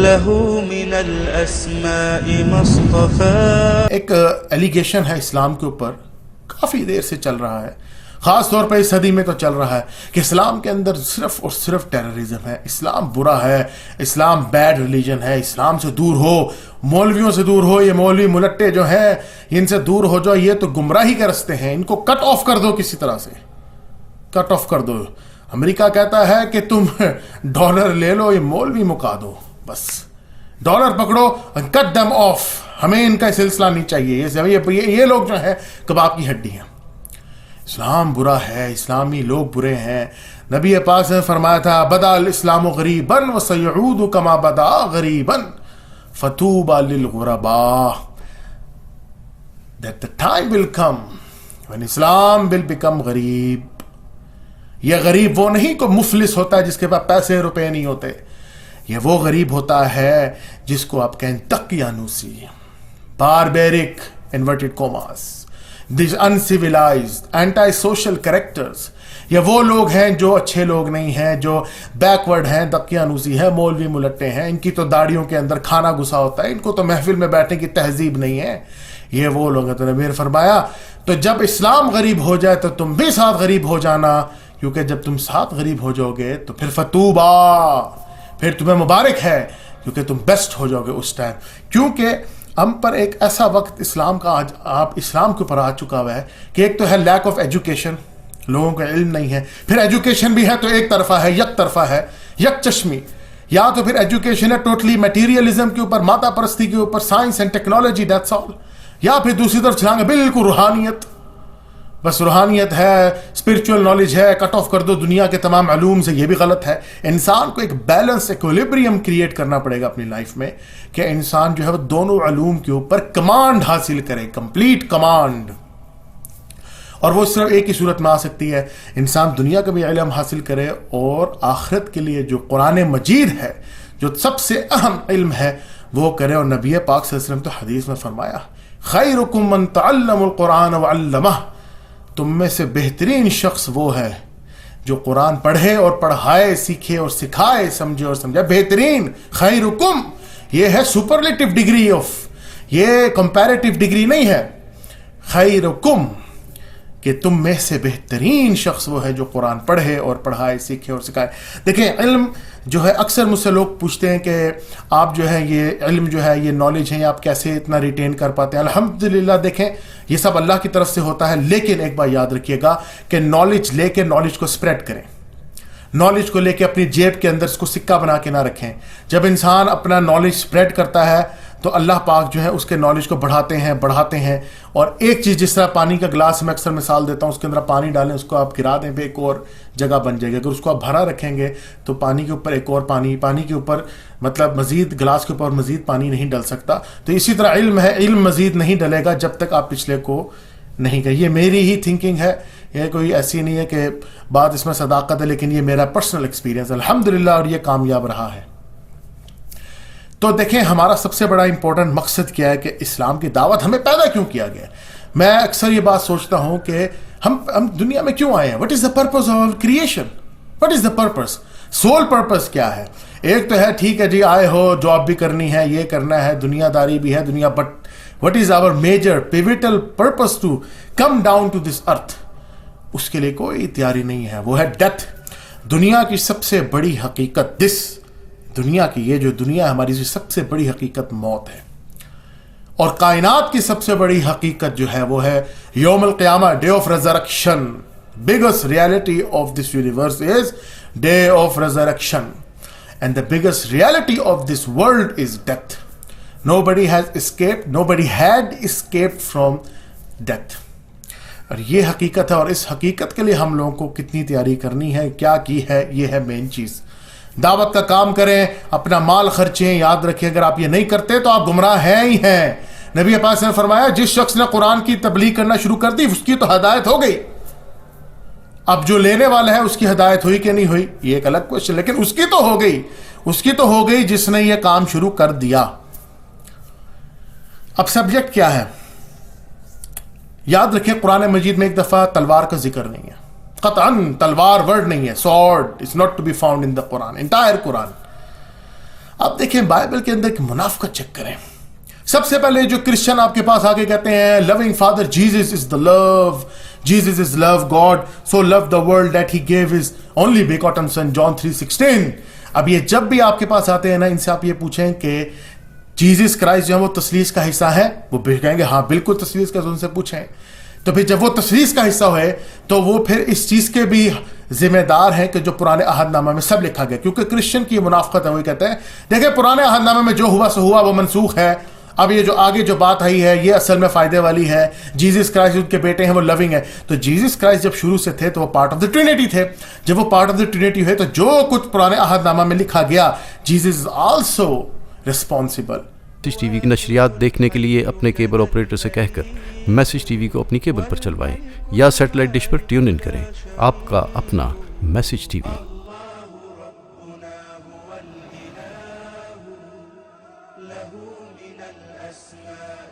له من الأسماء ما اصطفى. ایک ایلیگیشن ہے اسلام کے اوپر، کافی دیر سے چل رہا ہے، خاص طور پہ اس صدی میں تو چل رہا ہے کہ اسلام کے اندر صرف اور صرف ٹیررزم ہے، اسلام برا ہے، اسلام بیڈ ریلیجن ہے، اسلام سے دور ہو، مولویوں سے دور ہو، یہ مولوی ملٹے جو ہیں ان سے دور ہو جاؤ، یہ تو گمراہی کے رستے ہیں، ان کو کٹ آف کر دو، کسی طرح سے کٹ آف کر دو. امریکہ کہتا ہے کہ تم ڈالر لے لو، یہ مولوی مکا دو، بس ڈالر پکڑو، کٹ دم آف، ہمیں ان کا سلسلہ نہیں چاہیے، یہ لوگ جو ہیں کباب کی ہڈی ہیں. اسلام برا ہے، اسلامی لوگ برے ہیں. نبی پاک نے فرمایا تھا بدا الاسلام غریبا وسيعود كما بدا غریبا فطوبى للغرباء. That the time will come when Islam will become غریب. یہ غریب وہ نہیں کو مفلس ہوتا ہے جس کے پاس پیسے روپے نہیں ہوتے، یہ وہ غریب ہوتا ہے جس کو آپ کہیں دقیانوسی، barbaric inverted کوماس، these uncivilized anti social characters. یہ وہ لوگ ہیں جو اچھے لوگ نہیں ہیں، جو بیکورڈ ہیں، دقیانوسی ہے، مولوی ملٹے ہیں، ان کی تو داڑیوں کے اندر کھانا گھسا ہوتا ہے، ان کو تو محفل میں بیٹھنے کی تہذیب نہیں ہے، یہ وہ لوگ ہیں. تو نبی نے فرمایا تو جب اسلام غریب ہو جائے تو تم بھی ساتھ غریب ہو جانا، کیونکہ جب تم ساتھ غریب ہو جاؤ گے تو پھر فتوبہ، پھر تمہیں مبارک ہے، کیونکہ تم بیسٹ ہو جاؤ گے اس ٹائم. کیونکہ ہم پر ایک ایسا وقت اسلام کا آج آپ اسلام کے اوپر آ چکا ہوا ہے کہ ایک تو ہے لیک آف ایجوکیشن، لوگوں کا علم نہیں ہے، پھر ایجوکیشن بھی ہے تو ایک طرفہ ہے، یک طرفہ ہے، یک چشمی. یا تو پھر ایجوکیشن ہے ٹوٹلی میٹیریلزم کے اوپر، مادہ پرستی کے اوپر، science and technology, that's all. یا پھر دوسری طرف چلائیں گے بالکل روحانیت، بس روحانیت ہے، اسپرچول نالج ہے، کٹ آف کر دو دنیا کے تمام علوم سے. یہ بھی غلط ہے. انسان کو ایک بیلنس، ایکولیبریم کریٹ کرنا پڑے گا اپنی لائف میں کہ انسان جو ہے وہ دونوں علوم کے اوپر کمانڈ حاصل کرے، کمپلیٹ کمانڈ. اور وہ صرف ایک ہی صورت میں آ سکتی ہے، انسان دنیا کا بھی علم حاصل کرے اور آخرت کے لیے جو قرآن مجید ہے، جو سب سے اہم علم ہے، وہ کرے. اور نبی پاک صلی اللہ علیہ وسلم تو حدیث میں فرمایا خیرکم من تعلم القرآن وعلمہ، تم میں سے بہترین شخص وہ ہے جو قرآن پڑھے اور پڑھائے، سیکھے اور سکھائے، سمجھے اور سمجھے. بہترین، خیرکم، یہ ہے سپرلیٹو ڈگری آف، یہ کمپیریٹیو ڈگری نہیں ہے. خیرکم کہ تم میں سے بہترین شخص وہ ہے جو قرآن پڑھے اور پڑھائے، سیکھے اور سکھائے. دیکھیں علم جو ہے، اکثر مجھ سے لوگ پوچھتے ہیں کہ آپ جو ہے یہ علم جو ہے، یہ نالج ہے، آپ کیسے اتنا ریٹین کر پاتے ہیں؟ الحمدللہ دیکھیں یہ سب اللہ کی طرف سے ہوتا ہے، لیکن ایک بات یاد رکھیے گا کہ نالج لے کے نالج کو اسپریڈ کریں، نالج کو لے کے اپنی جیب کے اندر اس کو سکہ بنا کے نہ رکھیں. جب انسان اپنا نالج اسپریڈ کرتا ہے تو اللہ پاک جو ہے اس کے نالج کو بڑھاتے ہیں. اور ایک چیز جس طرح پانی کا گلاس میں اکثر مثال دیتا ہوں، اس کے اندر پانی ڈالیں، اس کو آپ گرا دیں، ایک اور جگہ بن جائے گی. اگر اس کو آپ بھرا رکھیں گے تو پانی کے اوپر ایک اور پانی کے اوپر مطلب مزید گلاس کے اوپر مزید پانی نہیں ڈل سکتا. تو اسی طرح علم ہے، علم مزید نہیں ڈلے گا جب تک آپ پچھلے کو نہیں کہیں. یہ میری ہی تھنکنگ ہے، یہ کوئی ایسی نہیں ہے کہ بات اس میں صداقت ہے، لیکن یہ میرا پرسنل ایکسپیرینس الحمدللہ، اور یہ کامیاب رہا ہے. تو دیکھیں ہمارا سب سے بڑا امپورٹنٹ مقصد کیا ہے کہ اسلام کی دعوت ہمیں پیدا کیوں کیا گیا. میں اکثر یہ بات سوچتا ہوں کہ ہم دنیا میں کیوں آئے ہیں. What is the purpose of creation? What is the purpose? Sole purpose کیا ہے؟ ایک تو ہے ٹھیک ہے جی آئے ہو، جاب بھی کرنی ہے، یہ کرنا ہے، دنیا داری بھی ہے دنیا، but what is our major pivotal purpose to come down to this earth? اس کے لیے کوئی تیاری نہیں ہے، وہ ہے ڈیتھ. دنیا کی سب سے بڑی حقیقت دنیا کی یہ جو دنیا ہماری سب سے بڑی حقیقت موت ہے. اور کائنات کی سب سے بڑی حقیقت جو ہے وہ ہے یوم القیامہ، day of resurrection. biggest reality of this universe is day of resurrection, and the biggest reality of this world is death. Nobody had escaped from death. اور یہ حقیقت ہے، اور اس حقیقت کے لیے ہم لوگوں کو کتنی تیاری کرنی ہے، کیا کی ہے، یہ ہے مین چیز. دعوت کا کام کریں، اپنا مال خرچیں. یاد رکھیں اگر آپ یہ نہیں کرتے تو آپ گمراہ ہیں ہی ہیں. نبی پاک نے فرمایا جس شخص نے قرآن کی تبلیغ کرنا شروع کر دی اس کی تو ہدایت ہو گئی. اب جو لینے والا ہے اس کی ہدایت ہوئی کہ نہیں ہوئی یہ ایک الگ کوشچن، لیکن اس کی تو ہو گئی جس نے یہ کام شروع کر دیا. اب سبجیکٹ کیا ہے؟ یاد رکھیں قرآن مجید میں ایک دفعہ تلوار کا ذکر نہیں ہے، قطعاً تلوار ورڈ نہیں ہے. Sword is not to be found in the Quran, entire Quran. آپ دیکھیں بائبل کے اندر کہ منافقت چیک کریں. سب سے پہلے جو کرسچن آپ کے پاس آ کے کہتے ہیں loving Father Jesus is the love, Jesus is love, God so loved the world that he gave his only begotten son, John 3:16. اب یہ جب بھی آپ کے پاس آتے ہیں نا، ان سے آپ یہ پوچھیں کہ جیزس کرائسٹ جو ہے وہ تثلیث کا حصہ ہے، وہ کہیں گے ہاں بالکل تثلیث کا. ان سے پوچھیں تو پھر جب وہ تثلیث کا حصہ ہوئے تو وہ پھر اس چیز کے بھی ذمہ دار ہیں کہ جو پرانے عہد نامہ میں سب لکھا گیا. کیونکہ کرسچن کی منافقت ہے، وہ کہتے ہیں دیکھیں پرانے عہد نامے میں جو ہوا سو ہوا، وہ منسوخ ہے. اب یہ جو آگے جو بات آئی ہے یہ اصل میں فائدے والی ہے. جیزس کرائسٹ ان کے بیٹے ہیں، وہ لونگ ہے. تو جیزس کرائسٹ جب شروع سے تھے تو وہ پارٹ آف دا ٹرینیٹی تھے. جب وہ پارٹ آف دا ٹرینیٹی ہوئے تو جو کچھ پرانے عہد نامہ میں لکھا گیا، Jesus is also responsible. Message T V کی نشریات دیکھنے کے لیے اپنے کیبل آپریٹر سے کہہ کر میسج ٹی وی کو اپنی کیبل پر چلوائیں یا satellite dish per tune in کریں. آپ کا اپنا میسج ٹی وی. له من الأسماء